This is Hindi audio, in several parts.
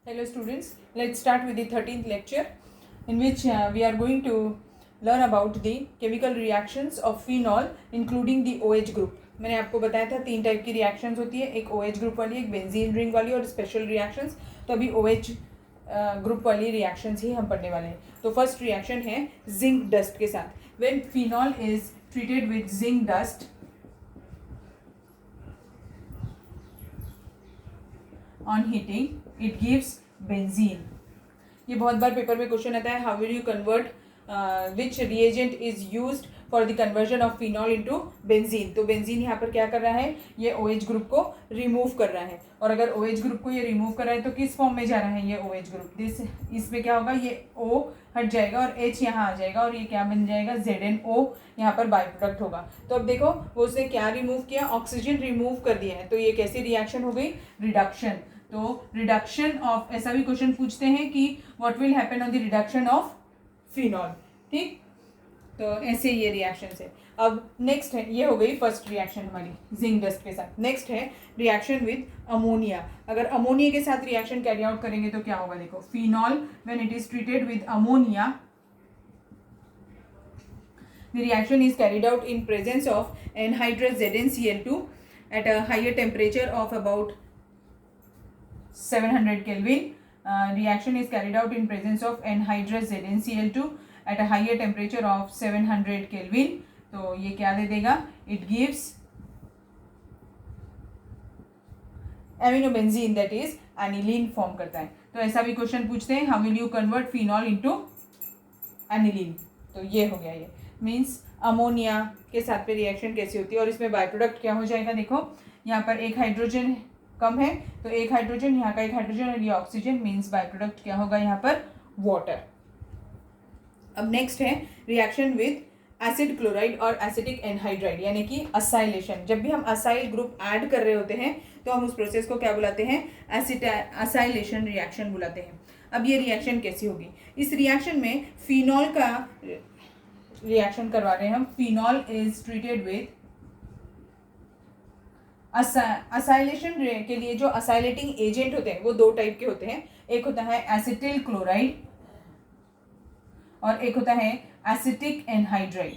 Hello students, let's start with the 13th lecture in which we are going to learn about the chemical reactions of phenol including the OH group. मैंने आपको बताया था 3 टाइप की रिएक्शंस होती है, एक OH ग्रुप वाली, एक बेंजीन रिंग वाली और स्पेशल रिएक्शंस. तो अभी OH ग्रुप वाली रिएक्शंस ही हम पढ़ने वाले हैं. तो फर्स्ट रिएक्शन है जिंक डस्ट के साथ. When phenol is treated with zinc dust on heating it gives benzene. ये बहुत बार पेपर में क्वेश्चन आता है, how will you convert which reagent is used for the conversion of phenol into benzene. तो बेंजीन यहाँ पर क्या कर रहा है, ये OH ग्रुप को रिमूव कर रहा है. और अगर OH ग्रुप को ये रिमूव कर रहा है तो किस फॉर्म में जा रहा है ये OH ग्रुप. इसमें क्या होगा, ये O हट जाएगा और H यहाँ आ जाएगा और ये क्या बन जाएगा, ZnO यहाँ पर बाई प्रोडक्ट होगा. तो अब देखो वो उसने क्या रिमूव किया, ऑक्सीजन रिमूव कर दिया है. तो ये कैसी रिएक्शन हो गई, रिडक्शन. तो रिडक्शन ऑफ, ऐसा भी क्वेश्चन पूछते हैं कि what will happen on the reduction of phenol. ठीक, तो ऐसे ये रिएक्शन है. अब नेक्स्ट है, ये हो गई फर्स्ट रिएक्शन हमारी जिंक डस्ट के साथ. नेक्स्ट है रिएक्शन विद अमोनिया. अगर अमोनिया के साथ रिएक्शन कैरी आउट करेंगे तो क्या होगा, देखो phenol when it is treated with ammonia the reaction is carried out in presence of anhydrous ZnCl2 at a higher temperature of about 700 Kelvin. Reaction is carried out in presence of anhydrous ZnCl2 at a higher temperature of 700 Kelvin. तो ये क्या दे देगा, it gives aminobenzene, that is aniline form करता है. तो ऐसा भी क्वेश्चन पूछते हैं, how will you convert phenol into aniline. तो ये हो गया, ये मीन्स अमोनिया के साथ पे रिएक्शन कैसी होती है और इसमें बाय प्रोडक्ट क्या हो जाएगा. देखो यहाँ पर एक हाइड्रोजन कम है तो एक हाइड्रोजन, यहाँ का एक हाइड्रोजन और ये ऑक्सीजन, मीन्स बाय प्रोडक्ट क्या होगा यहाँ पर, वाटर. अब नेक्स्ट है रिएक्शन विद एसिड क्लोराइड और एसिटिक एनहाइड्राइड, यानी कि असाइलेशन. जब भी हम असाइल ग्रुप ऐड कर रहे होते हैं तो हम उस प्रोसेस को क्या बुलाते हैं, असाइलेशन रिएक्शन बुलाते हैं. अब ये रिएक्शन कैसी होगी, इस रिएक्शन में फिनॉल का रिएक्शन करवा रहे हैं हम. Phenol is treated with acylation के लिए जो असाइलेटिंग एजेंट होते हैं वो 2 टाइप के होते हैं. एक होता है एसिटिल क्लोराइड और एक होता है एसिटिक एनहाइड्राइड.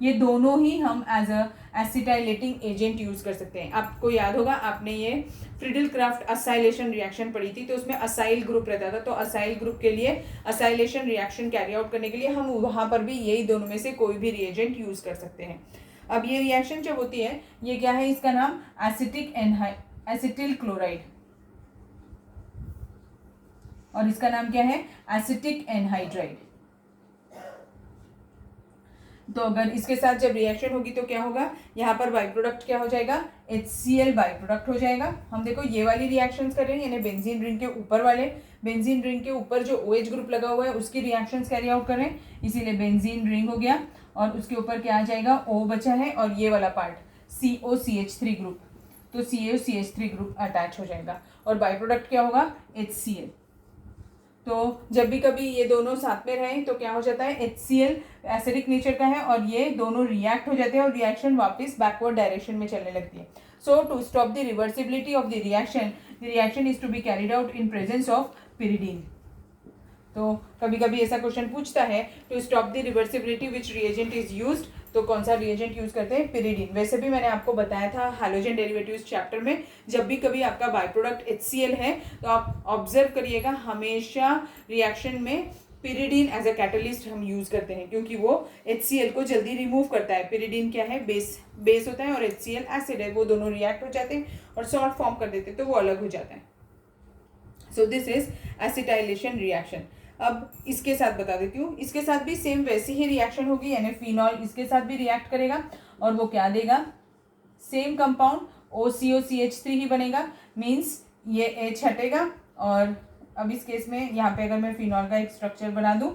ये दोनों ही हम एज अ एसिटाइलेटिंग एजेंट यूज कर सकते हैं. आपको याद होगा, आपने ये फ्रीडल क्राफ्ट असाइलेशन रिएक्शन पढ़ी थी, तो उसमें असाइल ग्रुप रहता था. तो असाइल ग्रुप के लिए असाइलेशन रिएक्शन कैरी आउट करने के लिए हम वहाँ पर भी यही दोनों में से कोई भी रिएजेंट यूज कर सकते हैं. अब ये रिएक्शन जब होती है, ये क्या है, इसका नाम एसिटिल क्लोराइड और इसका नाम क्या है, एसिटिक एनहाइड्राइड. तो अगर इसके साथ जब रिएक्शन होगी तो क्या होगा, यहाँ पर बाई प्रोडक्ट क्या हो जाएगा, HCl बाई प्रोडक्ट हो जाएगा. हम देखो ये वाली रिएक्शंस कर रहे हैं, यानी बेंजीन रिंग के ऊपर वाले, बेंजीन रिंग के ऊपर जो OH ग्रुप लगा हुआ है उसकी रिएक्शंस कैरी आउट कर रहे हैं, इसीलिए बेंजीन रिंग हो गया. और उसके ऊपर क्या आ जाएगा, O बचा है और ये वाला पार्ट COCH3 ग्रुप. तो COCH3 ग्रुप अटैच हो जाएगा और बाई प्रोडक्ट क्या होगा, HCl. तो जब भी कभी ये दोनों साथ में रहें तो क्या हो जाता है, HCl एसिडिक नेचर का है और ये दोनों रिएक्ट हो जाते हैं और रिएक्शन वापस बैकवर्ड डायरेक्शन में चलने लगती है. So to stop the reversibility of the reaction is to be carried out in presence of pyridine. तो कभी कभी ऐसा क्वेश्चन पूछता है, to stop the reversibility which reagent is used. तो कौन सा रिएजेंट यूज करते हैं, पिरिडीन. वैसे भी मैंने आपको बताया था हैलोजन डेरिवेटिव्स चैप्टर में, जब भी कभी आपका बाय प्रोडक्ट HCl है तो आप ऑब्जर्व करिएगा, हमेशा रिएक्शन में पिरिडीन एज अ कैटलिस्ट हम यूज करते हैं, क्योंकि वो HCl को जल्दी रिमूव करता है. पिरिडीन क्या है, बेस होता है और HCl एसिड है, वो दोनों रिएक्ट हो जाते हैं और सॉल्ट फॉर्म कर देते हैं तो वो अलग हो जाता है. So this is acetylation reaction. अब इसके साथ बता देती हूँ, इसके साथ भी सेम वैसी ही रिएक्शन होगी, यानी फिनॉल इसके साथ भी रिएक्ट करेगा और वो क्या देगा, सेम कंपाउंड OCOCH3 ही बनेगा. मीन्स ये H हटेगा और अब इस केस में यहाँ पे अगर मैं फिनॉल का एक स्ट्रक्चर बना दूँ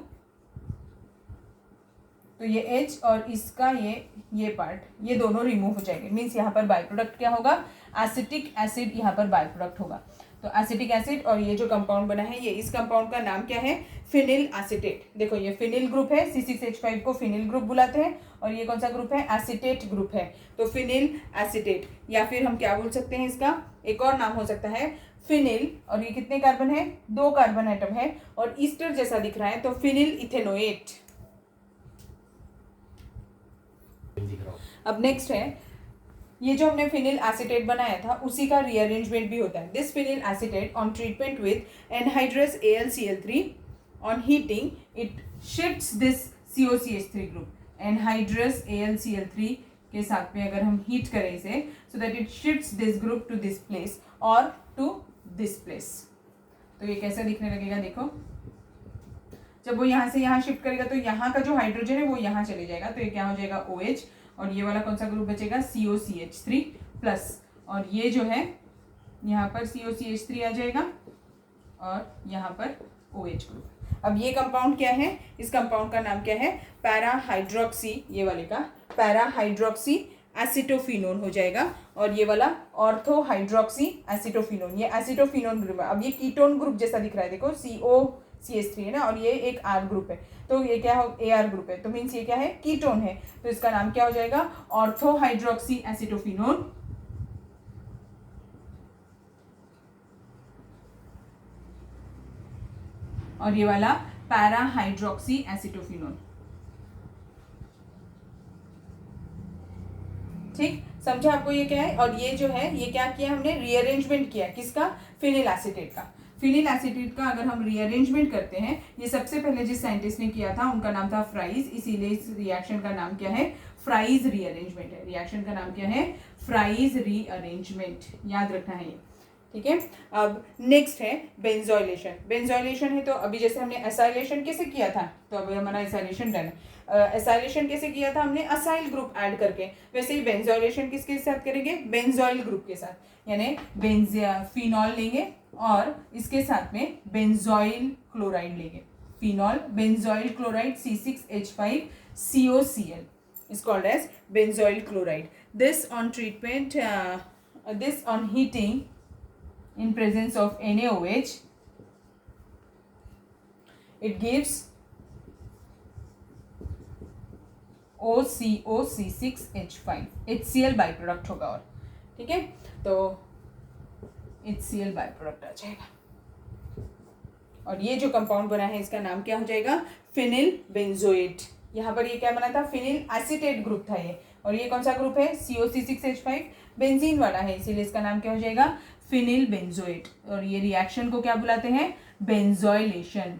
तो ये H और इसका ये पार्ट, ये दोनों रिमूव हो जाएंगे. मीन्स यहाँ पर बाय प्रोडक्ट क्या होगा, एसिटिक एसिड यहाँ पर बाय प्रोडक्ट होगा. तो एसिटिक एसिड और ये जो कंपाउंड बना है, ये इस कंपाउंड का नाम क्या है, फिनिल एसिटेट. देखो ये फिनिल ग्रुप है, C6H5 को फिनिल ग्रुप बुलाते हैं और ये कौन सा ग्रुप है, एसिटेट ग्रुप है. तो फिनिल एसिटेट, या फिर हम क्या बोल सकते हैं, इसका एक और नाम हो सकता है फिनिल, और ये कितने कार्बन है, 2 कार्बन एटम है और ईस्टर जैसा दिख रहा है, तो फिनिल इथेनोएट। अब नेक्स्ट है, ये जो हमने फिनिल एसीटेट बनाया था उसी का रीअरेंजमेंट भी होता है। This phenyl acetate on treatment with anhydrous AlCl3 on heating it shifts this COCH3 group. Anhydrous AlCl3 के साथ में अगर हम हीट करें इसे, so that it shifts this group to this place और टू दिस प्लेस। तो ये कैसा दिखने लगेगा, देखो जब वो यहाँ से यहाँ शिफ्ट करेगा तो यहाँ का जो हाइड्रोजन है वो यहाँ चले जाएगा, तो ये क्या हो जाएगा OH, और ये वाला कौन सा ग्रुप बचेगा, COCH3 प्लस, और ये जो है यहाँ पर COCH3 आ जाएगा और यहाँ पर OH ग्रुप। अब ये कंपाउंड क्या है, इस कंपाउंड का नाम क्या है, पैरा हाइड्रोक्सी, ये वाले का पैरा हाइड्रोक्सी एसिटोफिनोन हो जाएगा, और ये वाला ऑर्थो हाइड्रोक्सी एसिटोफिनोन, ये एसिटोफिनोन ग्रुप है। अब ये कीटोन ग्रुप जैसा दिख रहा है, देखो COCH3 है ना, और ये एक R ग्रुप है, तो ये क्या हो, AR ग्रुप है, तो मीन्स ये क्या है, कीटोन है, तो इसका नाम क्या हो जाएगा, ऑर्थो हाइड्रोक्सी एसिटोफिनोन। और ये वाला पैरा हाइड्रोक्सी एसिटोफिनोन। ठीक, समझा आपको ये क्या है। और ये जो है, ये क्या किया हमने, रीअरेंजमेंट किया, किसका, फिनिल एसीटेट का। फिनिल एसीटेट का अगर हम रीअरेंजमेंट करते हैं, ये सबसे पहले जिस साइंटिस्ट ने किया था उनका नाम था फ्राइज, इसीलिए इस रिएक्शन का नाम क्या है, फ्राइज रीअरेंजमेंट है। रिएक्शन का नाम क्या है, फ्राइज रीअरेंजमेंट, याद रखना है ये, ठीक है। अब नेक्स्ट है बेंजोइलेशन। बेंजोइलेशन है तो अभी जैसे हमने एसाइलेशन कैसे किया था, तो अभी हमारा एसाइलेशन डन है। एसाइलेशन कैसे किया था हमने, असाइल ग्रुप ऐड करके, वैसे ही बेंजोइलेशन किसके साथ करेंगे, बेंजोइल ग्रुप के साथ, यानी फिनॉल लेंगे और इसके साथ में बेंजोइल क्लोराइड लेंगे, phenol benzoyl chloride C6H5COCl is called as benzoyl chloride. This on treatment, this on heating in presence of NaOH, it gives OCO-C6H5, HCl by product होगा, और ठीक है, तो HCl बाई प्रोडक्ट आ जाएगा। और ये जो कंपाउंड बना है इसका नाम क्या हो जाएगा, फिनिल बेंजोएट। यहाँ पर ये क्या बना था, फिनिल एसीटेट ग्रुप था ये, और ये कौन सा ग्रुप है, COC6H5, बेंजीन वाला है, इसीलिए इसका नाम क्या हो जाएगा, फिनिल बेंजोएट। और ये रिएक्शन को क्या बुलाते हैं, बेंजोइलेशन।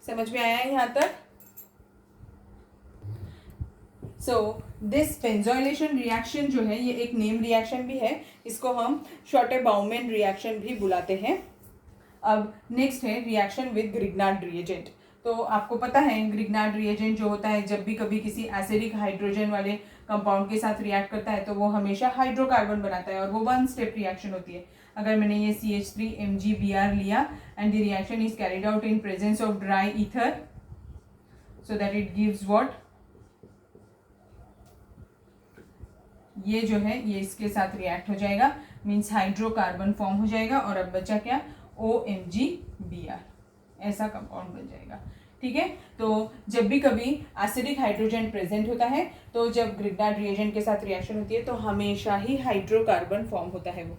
समझ में आया है यहाँ तक। सो दिस बेंजोइलेशन रिएक्शन जो है ये एक नेम रिएक्शन भी है, इसको हम शॉर्टे-बाउमैन रिएक्शन भी बुलाते हैं। अब नेक्स्ट है रिएक्शन विद ग्रिग्नार्ड रिएजेंट। तो आपको पता है ग्रिग्नार्ड रिएजेंट जो होता है, जब भी कभी किसी एसिडिक हाइड्रोजन वाले कंपाउंड के साथ रिएक्ट करता है तो वो हमेशा हाइड्रोकार्बन बनाता है, और वो 1 स्टेप रिएक्शन होती है। अगर मैंने ये CH3MgBr लिया and the reaction is carried out in presence of dry ether, so that it gives what, ये जो है ये इसके साथ रिएक्ट हो जाएगा, मीन्स हाइड्रोकार्बन फॉर्म हो जाएगा, और अब बचा क्या, OMgBr, ऐसा कंपाउंड बन जाएगा, ठीक है। तो जब भी कभी एसिडिक हाइड्रोजन प्रेजेंट होता है, तो जब ग्रिग्नार्ड रिएजेंट के साथ रिएक्शन होती है तो हमेशा ही हाइड्रोकार्बन फॉर्म होता है वो,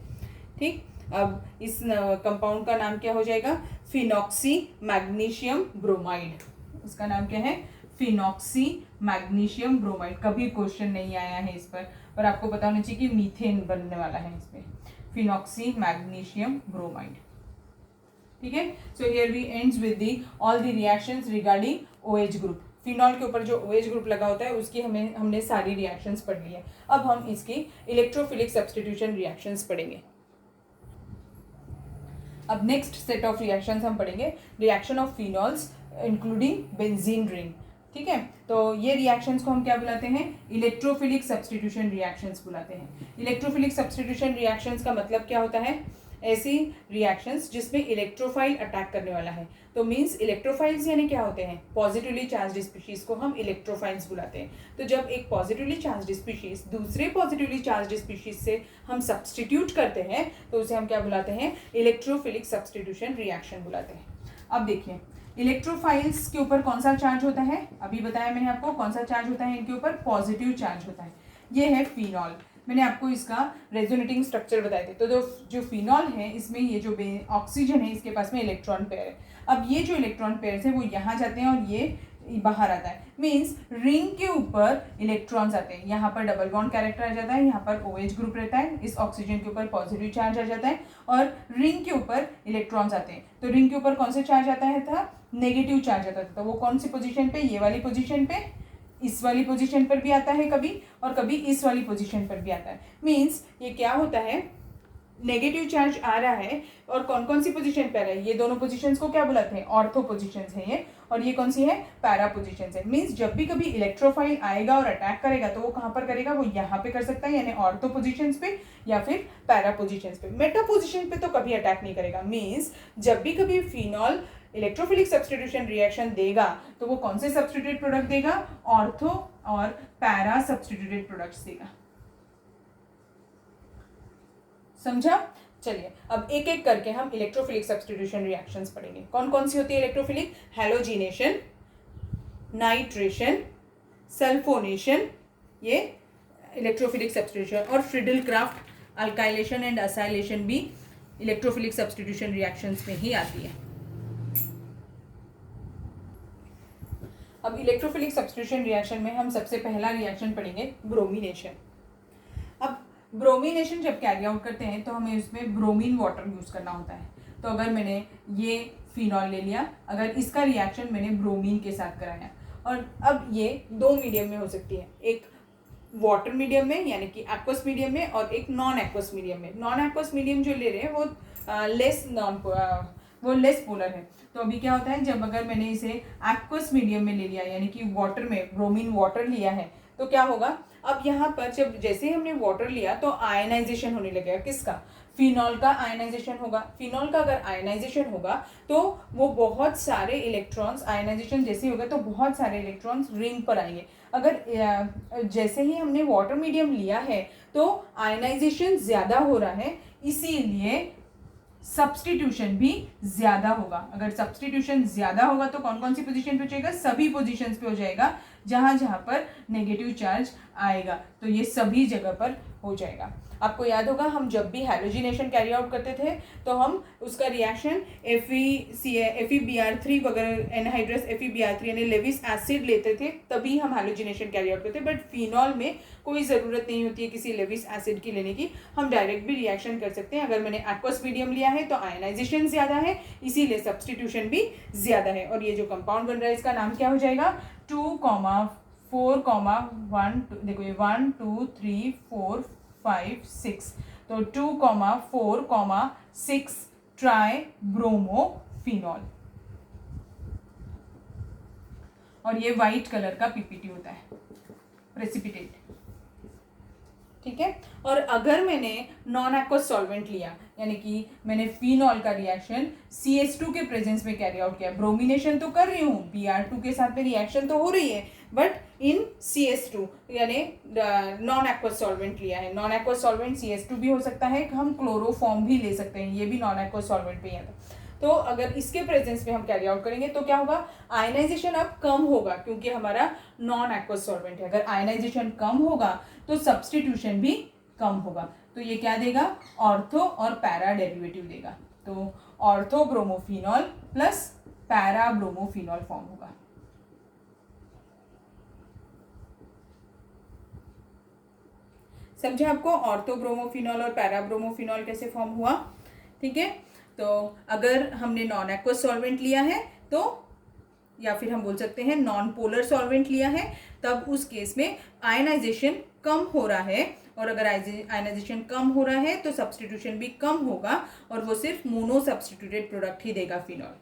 ठीक। अब इस कंपाउंड का नाम क्या हो जाएगा, फिनॉक्सी मैग्नीशियम ब्रोमाइड। इसका नाम क्या है, फिनॉक्सी मैग्नीशियम ब्रोमाइड। कभी क्वेश्चन नहीं आया है इस पर आपको पता होना चाहिए कि मीथेन बनने वाला है इसमें, फिनॉक्सी मैग्नीशियम ब्रोमाइड, ठीक है। So here we ends with the all the reactions regarding OH group. Phenol के ऊपर जो OH ग्रुप लगा होता है उसकी हमने सारी रिएक्शंस पढ़ ली है। अब हम इसकी इलेक्ट्रोफिलिक सब्स्टिट्यूशन रिएक्शंस पढ़ेंगे। अब नेक्स्ट सेट ऑफ रिएक्शंस हम पढ़ेंगे, reaction of phenols including benzene ring, ठीक है। तो ये रिएक्शंस को हम क्या बुलाते हैं, इलेक्ट्रोफिलिक सब्स्टिट्यूशन रिएक्शंस बुलाते हैं। इलेक्ट्रोफिलिक सब्स्टिट्यूशन रिएक्शंस का मतलब क्या होता है, ऐसी रिएक्शंस जिसमें इलेक्ट्रोफाइल अटैक करने वाला है। तो मीन्स इलेक्ट्रोफाइल्स यानी क्या होते हैं, पॉजिटिवली चार्ज्ड स्पीशीज को हम इलेक्ट्रोफाइल्स बुलाते हैं। तो जब एक पॉजिटिवली चार्ज्ड स्पीशीज दूसरे पॉजिटिवली चार्ज्ड स्पीशीज से हम सब्स्टिट्यूट करते हैं तो उसे हम क्या बुलाते हैं, इलेक्ट्रोफिलिक सब्स्टिट्यूशन रिएक्शन बुलाते हैं। अब देखिए इलेक्ट्रोफाइल्स के ऊपर कौन सा चार्ज होता है, अभी बताया मैंने आपको कौन सा चार्ज होता है इनके ऊपर, पॉजिटिव चार्ज होता है। ये है फिनॉल। मैंने आपको इसका रेजोनेटिंग स्ट्रक्चर बताए थे। तो जो फिनॉल है इसमें ये जो ऑक्सीजन है इसके पास में इलेक्ट्रॉन पेयर है। अब ये जो इलेक्ट्रॉन पेयर है वो यहाँ जाते हैं और ये बाहर आता है। मीन्स रिंग के ऊपर इलेक्ट्रॉन्स आते हैं, यहाँ पर डबल बॉन्ड कैरेक्टर आ जाता है, यहाँ पर OH ग्रुप रहता है, इस ऑक्सीजन के ऊपर पॉजिटिव चार्ज आ जाता है और रिंग के ऊपर इलेक्ट्रॉन्स आते हैं। तो रिंग के ऊपर कौन से चार्ज आता है था? नेगेटिव चार्ज आता था। तो वो कौन सी पोजीशन पे? ये वाली पोजीशन पे, इस वाली पोजीशन पर भी आता है कभी और कभी इस वाली पोजीशन पर भी आता है। मीन्स ये क्या होता है, नेगेटिव चार्ज आ रहा है और कौन कौन सी पोजीशन पर है? ये दोनों पोजीशंस को क्या बुलाते हैं? ऑर्थो पोजीशंस है ये, और ये कौन सी है? पैरा पोजीशंस है। मीन्स जब भी कभी इलेक्ट्रोफाइल आएगा और अटैक करेगा तो वो कहाँ पर करेगा? वो यहाँ पे कर सकता है, यानी ऑर्थो पोजीशंस पे या फिर पैरा पोजीशंस पे। मेटा पोजीशन पे तो कभी अटैक नहीं करेगा। मीन्स जब भी कभी फिनॉल इलेक्ट्रोफिलिक सब्स्टिट्यूशन रिएक्शन देगा तो वो कौन से सब्स्टिट्यूटेड प्रोडक्ट देगा? ऑर्थो और पैरा सब्स्टिट्यूटेड प्रोडक्ट्स देगा। समझा? चलिए अब एक एक करके हम इलेक्ट्रोफिलिक सब्स्टिट्यूशन रिएक्शंस पढ़ेंगे। कौन कौन सी होती है इलेक्ट्रोफिलिक? हैलोजिनेशन, नाइट्रेशन, सल्फोनेशन, ये इलेक्ट्रोफिलिक सब्स्टिट्यूशन, और Friedel Crafts alkylation and acylation भी इलेक्ट्रोफिलिक सब्स्टिट्यूशन रिएक्शंस में ही आती है। अब इलेक्ट्रोफिलिक सब्स्टिट्यूशन रिएक्शन में हम सबसे पहला रिएक्शन पढ़ेंगे ब्रोमिनेशन। अब ब्रोमिनेशन जब कैरी आउट करते हैं तो हमें उसमें ब्रोमीन वाटर यूज़ करना होता है। तो अगर मैंने ये फिनॉल ले लिया, अगर इसका रिएक्शन मैंने ब्रोमीन के साथ कराया, और अब ये दो मीडियम में हो सकती है, एक वाटर मीडियम में यानी कि एक्वस मीडियम में और एक नॉन एक्वस मीडियम में। नॉन एक्वस मीडियम जो ले रहे हैं वो लेस पोलर है। तो अभी क्या होता है, जब अगर मैंने इसे एक्वस मीडियम में ले लिया यानी कि वाटर में ब्रोमीन वाटर लिया है तो क्या होगा, अब यहाँ पर जब जैसे ही हमने वाटर लिया तो आयनाइजेशन होने लगेगा। किसका? फिनॉल का आयनाइजेशन होगा। फिनॉल का अगर आयनाइजेशन होगा तो वो बहुत सारे इलेक्ट्रॉन्स, आयनाइजेशन जैसे होगा तो बहुत सारे इलेक्ट्रॉन्स रिंग पर आएंगे। अगर जैसे ही हमने वाटर मीडियम लिया है तो आयनाइजेशन ज़्यादा हो रहा है, इसीलिए सब्स्टिट्यूशन भी ज़्यादा होगा। अगर सब्स्टिट्यूशन ज़्यादा होगा तो कौन कौन सी पोजीशन पे हो जाएगा? सभी पोजीशंस पे हो जाएगा जहाँ जहाँ पर नेगेटिव चार्ज आएगा, तो ये सभी जगह पर हो जाएगा। आपको याद होगा हम जब भी हैलोजिनेशन कैरी आउट करते थे तो हम उसका रिएक्शन FeBr3 वगैरह एनहाइड्रस FeBr3 यानी लेविस एसिड लेते थे, तभी हम हैलोजिनेशन कैरी आउट करते। बट फिनॉल में कोई ज़रूरत नहीं होती है किसी लेविस एसिड की लेने की, हम डायरेक्ट भी रिएक्शन कर सकते हैं। अगर मैंने एक्वस मीडियम लिया है तो आयनाइजेशन ज़्यादा है, इसीलिए सब्स्टिट्यूशन भी ज़्यादा है। और ये जो कंपाउंड बन रहा है इसका नाम क्या हो जाएगा? 2,4,1, देखो ये 1 2 3 4 5 6, तो 2,4,6 ट्राई ब्रोमोफिनॉल। और ये वाइट कलर का पीपीटी होता है, प्रेसिपिटेट। ठीक है। और अगर मैंने नॉन एक्वस सॉल्वेंट लिया यानी कि मैंने फिनॉल का रिएक्शन CH2 के प्रेजेंस में कैरी आउट किया, ब्रोमिनेशन तो कर रही हूँ, Br2 के साथ में रिएक्शन तो हो रही है, बट इन CH2 यानी नॉन एक्वस सॉल्वेंट लिया है। नॉन एक्वस सॉल्वेंट CH2 भी हो सकता है, हम क्लोरोफॉर्म भी ले सकते हैं, ये भी नॉन एक्वस सॉल्वेंट पे ही आता है। तो अगर इसके प्रेजेंस में हम कैरी आउट करेंगे तो क्या होगा? आयनाइजेशन अब कम होगा क्योंकि हमारा नॉन एक्वस सॉल्वेंट है। अगर आयनाइजेशन कम होगा तो सब्स्टिट्यूशन भी कम होगा। तो ये क्या देगा? ऑर्थो और पैरा डेरिवेटिव देगा। तो ortho bromophenol plus para bromophenol form होगा। समझे आपको ऑर्थो ब्रोमोफिनॉल और पैरा ब्रोमोफिनॉल कैसे फॉर्म हुआ? ठीक है। तो अगर हमने नॉन एक्वस सॉल्वेंट लिया है तो, या फिर हम बोल सकते हैं नॉन पोलर सॉल्वेंट लिया है, तब उस केस में आयनाइजेशन कम हो रहा है, और अगर आयनाइजेशन कम हो रहा है तो सब्स्टिट्यूशन भी कम होगा और वो सिर्फ मोनो सब्स्टिट्यूटेड प्रोडक्ट ही देगा फिनॉल।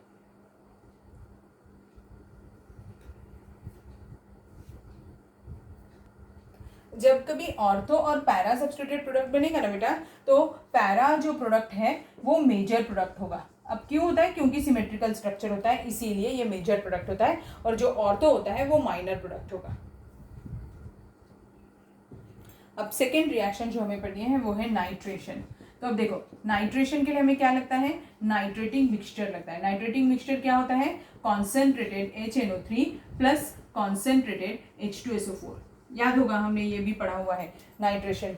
जब कभी ऑर्थो और पैरा सब्स्टिट्यूटेड प्रोडक्ट बनेगा ना बेटा, तो पैरा जो प्रोडक्ट है वो मेजर प्रोडक्ट होगा। अब क्यों होता है? क्योंकि सिमेट्रिकल स्ट्रक्चर होता है, इसीलिए ये मेजर प्रोडक्ट होता है, और जो ऑर्थो होता है वो माइनर प्रोडक्ट होगा। अब सेकेंड रिएक्शन जो हमें पढ़नी है वो है नाइट्रेशन। तो अब देखो नाइट्रेशन के लिए हमें क्या लगता है? नाइट्रेटिंग मिक्सचर लगता है। नाइट्रेटिंग मिक्सचर क्या होता है? Concentrated HNO3 plus concentrated H2SO4। याद होगा हमने ये भी पढ़ा हुआ है नाइट्रेशन।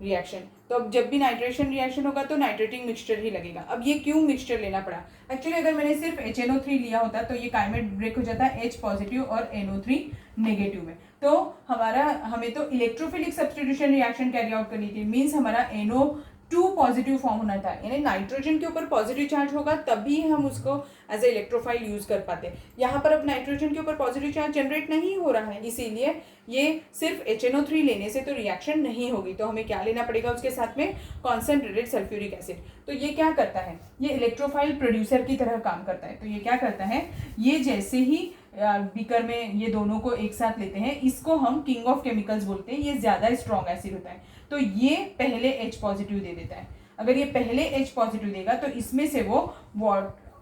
रिएक्शन। तो अब जब भी नाइट्रेशन रिएक्शन होगा तो नाइट्रेटिंग मिक्सचर ही लगेगा। अब ये क्यों मिक्सचर लेना पड़ा? एक्चुअली अगर मैंने सिर्फ HNO3 लिया होता तो ये काइमेट ब्रेक हो जाता H पॉजिटिव और NO3 नेगेटिव में। तो हमें तो electrophilic substitution reaction carry out करनी थी, मीन्स हमारा NO2 पॉजिटिव फॉर्म होना था, यानी नाइट्रोजन के ऊपर पॉजिटिव चार्ज होगा तभी हम उसको एज ए इलेक्ट्रोफाइल यूज कर पाते। यहाँ पर अब नाइट्रोजन के ऊपर पॉजिटिव चार्ज जनरेट नहीं हो रहा है, इसीलिए ये सिर्फ HNO3 लेने से तो रिएक्शन नहीं होगी। तो हमें क्या लेना पड़ेगा उसके साथ में? Concentrated sulphuric acid. तो ये क्या करता है? ये इलेक्ट्रोफाइल प्रोड्यूसर की तरह काम करता है। तो ये क्या करता है? ये जैसे ही बीकर में ये दोनों को एक साथ लेते हैं, इसको हम किंग ऑफ केमिकल्स बोलते हैं। ये ज़्यादा स्ट्रॉन्ग एसिड होता है, तो ये पहले H पॉजिटिव दे देता है। अगर ये पहले H पॉजिटिव देगा तो इसमें से वो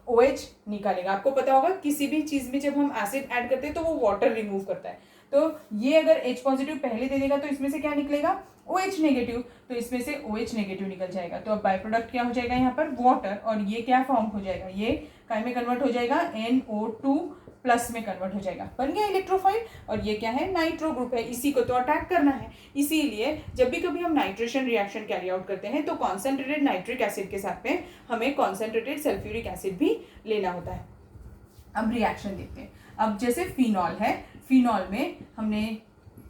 OH निकालेगा। आपको पता होगा किसी भी चीज़ में जब हम एसिड ऐड करते हैं तो वो वाटर रिमूव करता है। तो ये अगर H पॉजिटिव पहले दे देगा तो इसमें से क्या निकलेगा? OH negative. तो इसमें से OH नेगेटिव निकल जाएगा। तो अब बाय प्रोडक्ट क्या हो जाएगा यहाँ पर? वाटर। और ये क्या फॉर्म हो जाएगा? ये काय में कन्वर्ट हो जाएगा? NO2 प्लस में कन्वर्ट हो जाएगा। बन गया इलेक्ट्रोफाइल। और ये क्या है? नाइट्रो ग्रुप है, इसी को तो अटैक करना है। इसीलिए जब भी कभी हम नाइट्रेशन रिएक्शन कैरी आउट करते हैं तो कॉन्सेंट्रेटेड नाइट्रिक एसिड के साथ में हमें कॉन्सेंट्रेटेड सल्फ्यूरिक एसिड भी लेना होता है। अब रिएक्शन देखते हैं। अब जैसे फिनॉल है, फिनॉल में हमने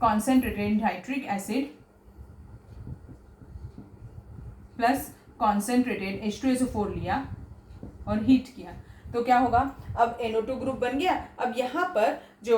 concentrated nitric acid plus concentrated H2SO4 लिया और हीट किया तो क्या होगा? अब NO2 ग्रुप बन गया। अब यहाँ पर जो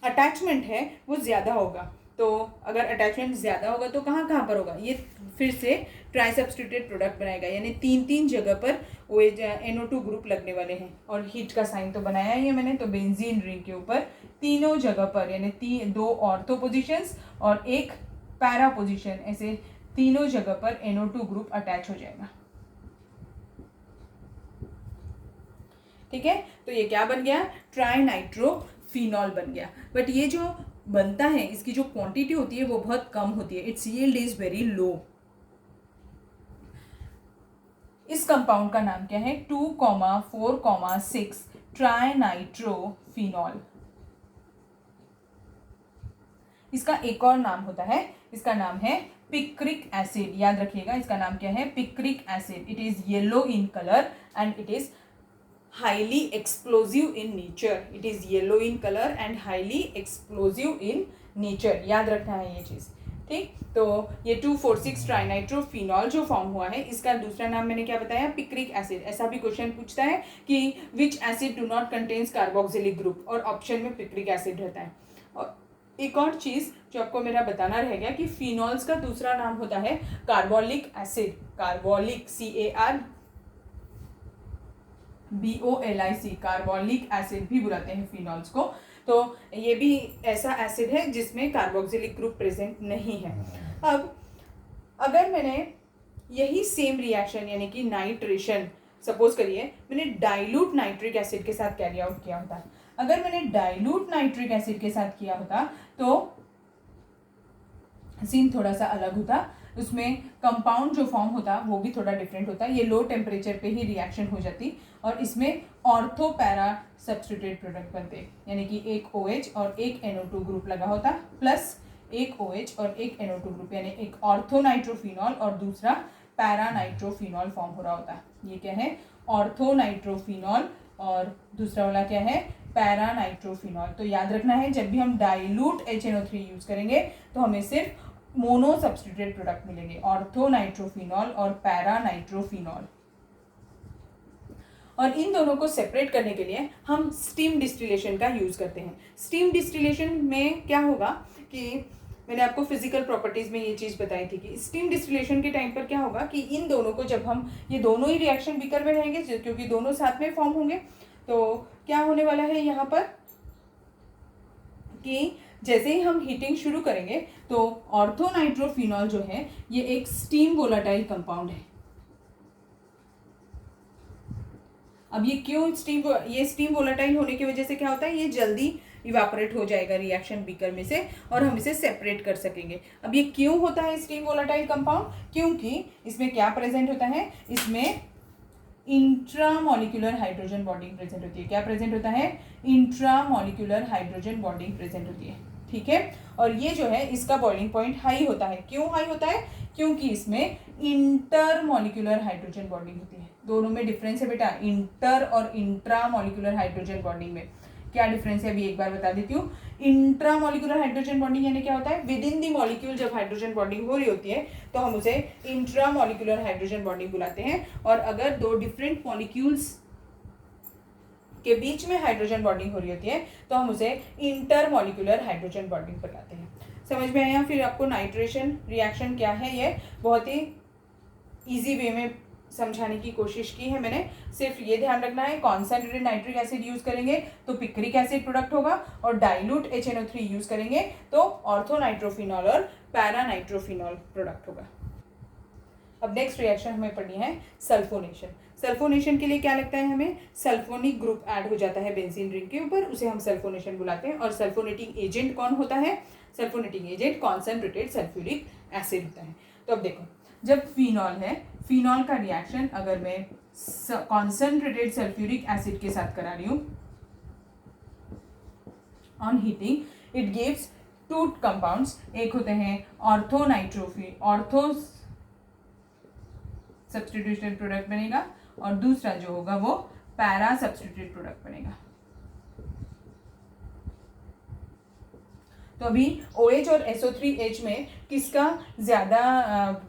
अटैचमेंट है वो ज़्यादा होगा। तो अगर अटैचमेंट ज़्यादा होगा तो कहाँ कहाँ पर होगा? ये फिर से ट्राई सब्स्टिट्यूटेड प्रोडक्ट बनाएगा, यानी तीन जगह पर वो NO2 ग्रुप लगने वाले हैं। और हीट का साइन तो बनाया ही है मैंने। तो बेंजीन रिंग के ऊपर तीनों जगह पर, यानी 2 ऑर्थो पोजिशंस और 1 पैरा पोजिशन, ऐसे तीनों जगह पर NO2 ग्रुप अटैच हो जाएगा। ठीक है, तो ये क्या बन गया? ट्राई नाइट्रोफिनॉल बन गया। बट ये जो बनता है इसकी जो क्वांटिटी होती है वो बहुत कम होती है। It's yield is very low. इस कंपाउंड का नाम क्या है? 2,4,6 ट्राई नाइट्रोफिनॉल। इसका एक और नाम होता है, इसका नाम है पिक्रिक एसिड। याद रखिएगा, इसका नाम क्या है? Picric acid. It is yellow in colour and it is highly explosive in nature. It is yellow in color and highly explosive in nature. याद रखना है ये चीज़। ठीक, तो ये 2,4,6 ट्राइनाइट्रोफिनॉल जो फॉर्म हुआ है, इसका दूसरा नाम मैंने क्या बताया? Picric acid. ऐसा भी क्वेश्चन पूछता है कि विच acid do not contains carboxylic group, और ऑप्शन में पिक्रिक एसिड रहता है। और एक और चीज़ जो आपको मेरा बताना रह गया कि फिनॉल्स का दूसरा नाम होता है carbolic acid. Carbolic, CARBOLIC, carbolic acid भी बुलाते हैं फिनॉल्स को। तो ये भी ऐसा एसिड है जिसमें कार्बोक्सिलिक ग्रुप प्रेजेंट नहीं है। अब अगर मैंने यही सेम रिएक्शन यानी कि नाइट्रेशन, सपोज करिए मैंने डाइल्यूट नाइट्रिक एसिड के साथ कैरी आउट किया होता, अगर मैंने डाइल्यूट नाइट्रिक एसिड के साथ किया होता तो सीन थोड़ा सा अलग होता। उसमें कंपाउंड जो फॉर्म होता वो भी थोड़ा डिफरेंट होता। ये लो टेम्परेचर पे ही रिएक्शन हो जाती और इसमें ऑर्थो पैरा सब्स्टिट्यूटेड प्रोडक्ट बनते, यानी कि एक OH और एक NO2 ग्रुप लगा होता, प्लस एक OH और एक NO2 ग्रुप, यानी एक ऑर्थो नाइट्रोफिनॉल और दूसरा पैरा नाइट्रोफिनॉल फॉर्म हो रहा होता। ये क्या है? ऑर्थो नाइट्रोफिनॉल और दूसरा वाला क्या है? Para nitrophenol. तो याद रखना है जब भी हम डाइल्यूट HNO3 यूज करेंगे तो हमें सिर्फ मोनो सब्स्टिट्यूटेड प्रोडक्ट मिलेंगे, ऑर्थो नाइट्रोफिनॉल और पैरा नाइट्रोफिनॉल। और इन दोनों को सेपरेट करने के लिए हम स्टीम डिस्टिलेशन का यूज करते हैं। स्टीम डिस्टिलेशन में क्या होगा कि मैंने आपको फिजिकल प्रॉपर्टीज में ये चीज़ बताई थी कि स्टीम डिस्टिलेशन के टाइम पर क्या होगा कि इन दोनों को जब हम, ये दोनों ही रिएक्शन बीकर में रहेंगे क्योंकि दोनों साथ में फॉर्म होंगे, तो क्या होने वाला है यहाँ पर कि जैसे ही हम हीटिंग शुरू करेंगे तो ऑर्थो नाइट्रोफिनॉल जो है ये एक स्टीम वोलाटाइल कंपाउंड है। अब ये क्यों स्टीम वोलाटाइल होने की वजह से क्या होता है, ये जल्दी इवापोरेट हो जाएगा रिएक्शन बीकर में से और हम इसे सेपरेट कर सकेंगे। अब ये क्यों होता है स्टीम वोलाटाइल कंपाउंड? क्योंकि इसमें क्या प्रेजेंट होता है? इसमें इंट्रामॉलिक्यूलर हाइड्रोजन बॉन्डिंग प्रेजेंट होती है। क्या प्रेजेंट होता है? इंट्रामॉलिक्यूलर हाइड्रोजन बॉन्डिंग प्रेजेंट होती है। ठीक है। और ये जो है इसका बॉइलिंग पॉइंट हाई होता है। क्यों हाई होता है? क्योंकि इसमें इंटर मॉलिक्यूलर हाइड्रोजन बॉन्डिंग होती है। दोनों में डिफरेंस है बेटा, इंटर और इंट्रा मॉलिक्यूलर हाइड्रोजन बॉन्डिंग में क्या डिफरेंस है अभी एक बार बता देती हूँ। इंट्रा मॉलिक्यूलर हाइड्रोजन बॉन्डिंग यानी क्या होता है? विद इन दी मॉलिक्यूल जब हाइड्रोजन बॉन्डिंग हो रही होती है तो हम उसे इंट्रा मॉलिक्यूलर हाइड्रोजन बॉन्डिंग बुलाते हैं। और अगर दो डिफरेंट मॉलिक्यूल्स के बीच में हाइड्रोजन बॉन्डिंग हो रही होती है तो हम उसे इंटर मॉलिक्यूलर हाइड्रोजन बॉन्डिंग बताते हैं। समझ में आया? फिर आपको नाइट्रेशन रिएक्शन क्या है ये बहुत ही इजी वे में समझाने की कोशिश की है मैंने। सिर्फ ये ध्यान रखना है, कॉन्सेंट्रेटेड नाइट्रिक एसिड यूज करेंगे तो पिक्रिक एसिड प्रोडक्ट होगा, और डाइल्यूट HNO3 यूज करेंगे तो ऑर्थोनाइट्रोफिनॉल और पैरानाइट्रोफिनॉल प्रोडक्ट होगा। अब नेक्स्ट रिएक्शन हमें पढ़नी है सल्फोनेशन। सल्फोनेशन के लिए क्या लगता है हमें? सल्फोनिक ग्रुप ऐड हो जाता है बेंजीन रिंग के ऊपर, उसे हम सल्फोनेशन बुलाते हैं। और सल्फोनेटिंग एजेंट कौन होता है? सल्फोनेटिंग एजेंट कॉन्सेंट्रेटेड सल्फ्यूरिक एसिड होता है। तो अब देखो, जब फिनॉल है, फिनॉल का रिएक्शन अगर मैं कॉन्सेंट्रेटेड सल्फ्यूरिक एसिड के साथ करा रही हूँ on heating, it gives two compounds. एक होते हैं ऑर्थो सब्स्टिट्यूशन प्रोडक्ट बनेगा, और दूसरा जो होगा वो पैरा सब्स्टिट्यूट प्रोडक्ट बनेगा। तो अभी OH और SO3H में किसका ज़्यादा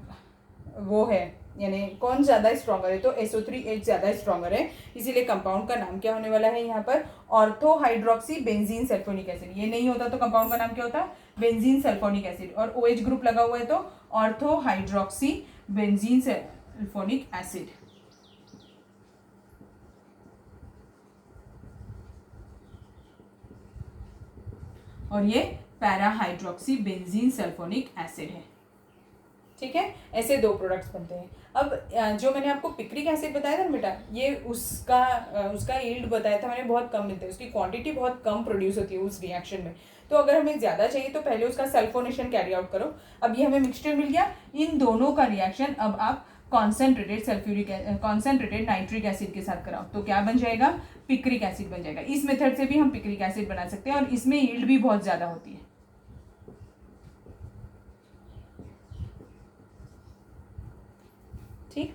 वो है, यानी कौन ज़्यादा स्ट्रॉन्गर है? तो SO3H ज़्यादा स्ट्रॉन्गर है, इसीलिए कंपाउंड का नाम क्या होने वाला है यहाँ पर? Ortho hydroxy benzene sulphonic acid. ये नहीं होता तो कंपाउंड का नाम क्या होता? Benzene sulphonic acid. और OH ग्रुप लगा हुआ है तो ortho hydroxy benzene sulphonic acid. और ये para hydroxy benzene sulphonic acid है। ठीक है, ऐसे दो प्रोडक्ट्स बनते हैं। अब जो मैंने आपको पिक्रिक एसिड बताया था ना बेटा, ये उसका यील्ड बताया था मैंने, बहुत कम मिलता है, उसकी क्वांटिटी बहुत कम प्रोड्यूस होती है उस रिएक्शन में। तो अगर हमें ज़्यादा चाहिए तो पहले उसका सल्फोनेशन कैरी आउट करो। अब ये हमें मिक्सचर मिल गया, इन दोनों का रिएक्शन अब आप कॉन्सेंट्रेटेड नाइट्रिक एसिड के साथ कराओ तो क्या बन जाएगा? पिक्रिक एसिड बन जाएगा। इस मेथड से भी हम पिक्रिक एसिड बना सकते हैं और इसमें यील्ड भी बहुत ज़्यादा होती है। ठीक,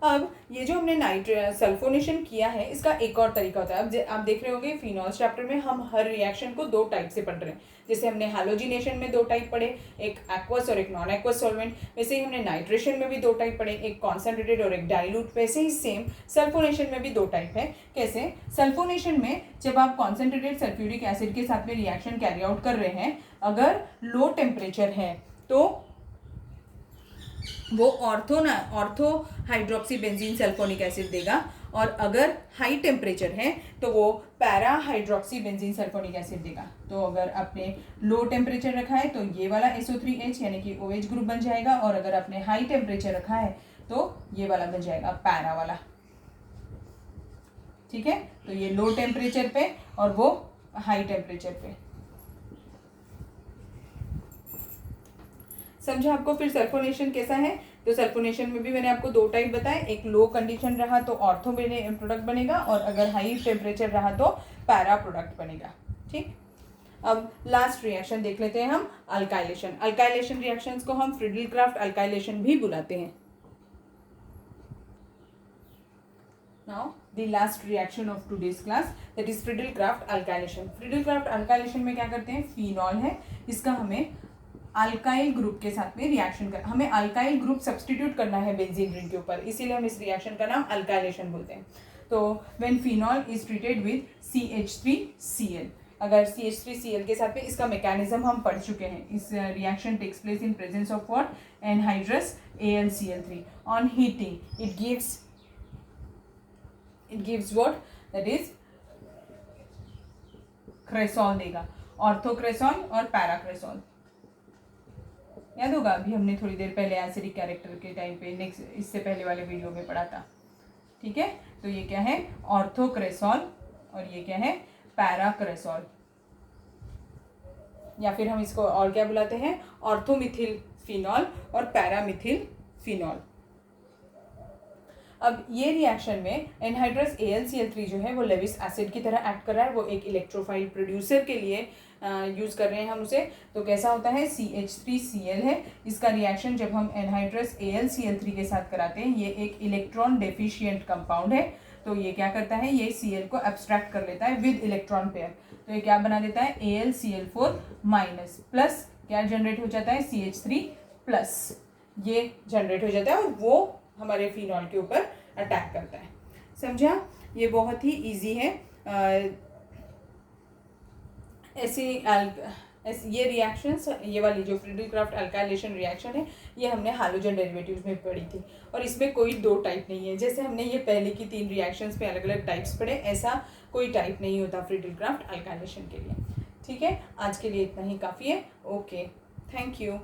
अब ये जो हमने सल्फोनेशन किया है इसका एक और तरीका होता है। अब आप देख रहे होंगे फिनॉल्स चैप्टर में हम हर रिएक्शन को दो टाइप से पढ़ रहे हैं। जैसे हमने हैलोजिनेशन में दो टाइप पढ़े, एक एक्वस और एक नॉन एक्वस सॉल्वेंट, वैसे ही हमने नाइट्रेशन में भी दो टाइप पढ़े, एक कॉन्सेंट्रेटेड और एक डाइल्यूट। वैसे ही सेम सल्फोनेशन में भी दो टाइप है। कैसे? सल्फोनेशन में जब आप कॉन्सेंट्रेटेड सल्फ्यूरिक एसिड के साथ में रिएक्शन कैरी आउट कर रहे हैं, अगर लो टेम्परेचर है तो वो ortho hydroxy benzene sulphonic acid देगा, और अगर हाई टेम्परेचर है तो वो para hydroxy benzene sulphonic acid देगा। तो अगर आपने लो टेम्परेचर रखा है तो ये वाला SO3H यानी कि OH ग्रुप बन जाएगा, और अगर आपने हाई टेम्परेचर रखा है तो ये वाला बन जाएगा पैरा वाला। ठीक है, तो ये लो टेम्परेचर पे और वो हाई टेम्परेचर पे। समझा आपको? फिर सल्फोनेशन कैसा है? तो सल्फोनेशन में भी मैंने आपको दो टाइप बताए, एक लो कंडीशन रहा तो ऑर्थो प्रोडक्ट बनेगा, और अगर हाई टेम्परेचर रहा तो पैरा प्रोडक्ट बनेगा। ठीक, अब लास्ट रिएक्शन देख लेते हैं हम, अल्काइलेशन। अल्काइलेशन रिएक्शंस को हम फ्रिडल-क्राफ्ट अल्काइलेशन भी बुलाते हैं। Now the last reaction of today's class, that is Friedel-craft alkylation. Friedel-craft alkylation में क्या करते हैं? फिनॉल है, इसका हमें अल्काइल ग्रुप के साथ में रिएक्शन कर, हमें अल्काइल ग्रुप सब्स्टिट्यूट करना है बेंजीन रिंग के ऊपर, इसीलिए हम इस रिएक्शन का नाम अल्काइलेशन बोलते हैं। तो when phenol is treated with CH3Cl, अगर CH3Cl के साथ में, इसका मैकेनिज्म हम पढ़ चुके हैं। इस reaction takes place in presence of what? Anhydrous AlCl3। On heating it gives what? That is cresol देगा, ऑर्थोक्रेसॉल और पैराक्रेसॉल। याद होगा, अभी हमने थोड़ी देर पहले एसिडिक कैरेक्टर के टाइम पे नेक्स्ट इससे पहले वाले वीडियो में पढ़ा था। ठीक है, तो ये क्या है? ऑर्थोक्रेसॉल, और ये क्या है? पैराक्रेसॉल, या फिर हम इसको और क्या बुलाते हैं? ऑर्थोमिथिल फिनॉल और पैरामिथिल फिनॉल। अब ये रिएक्शन में एनहाइड्रस AlCl3 जो है वो लेविस एसिड की तरह एक्ट कर रहा है। वो एक इलेक्ट्रोफाइल प्रोड्यूसर के लिए यूज़ कर रहे हैं हम उसे, तो कैसा होता है CH3Cl है। इसका रिएक्शन जब हम एनहाइड्रस AlCl3 के साथ कराते हैं, ये एक इलेक्ट्रॉन डेफिशिएंट कंपाउंड है, तो ये क्या करता है, ये Cl को एब्स्ट्रैक्ट कर लेता है विद इलेक्ट्रॉन पेयर, तो ये क्या बना देता है AlCl4 माइनस, प्लस क्या जनरेट हो जाता है CH3 प्लस, ये जनरेट हो जाता है और वो हमारे फिनॉल के ऊपर अटैक करता है। समझा? ये बहुत ही इजी है। ये रिएक्शंस, ये वाली जो फ्रीडल-क्राफ्ट अल्काइलेशन रिएक्शन है, ये हमने हालोजन डेरिवेटिव्स में पढ़ी थी, और इसमें कोई दो टाइप नहीं है। जैसे हमने ये पहले की 3 रिएक्शंस पे अलग अलग टाइप्स पढ़े, ऐसा कोई टाइप नहीं होता फ्रीडल-क्राफ्ट अल्काइलेशन के लिए। ठीक है, आज के लिए इतना ही काफ़ी है। Okay, thank you.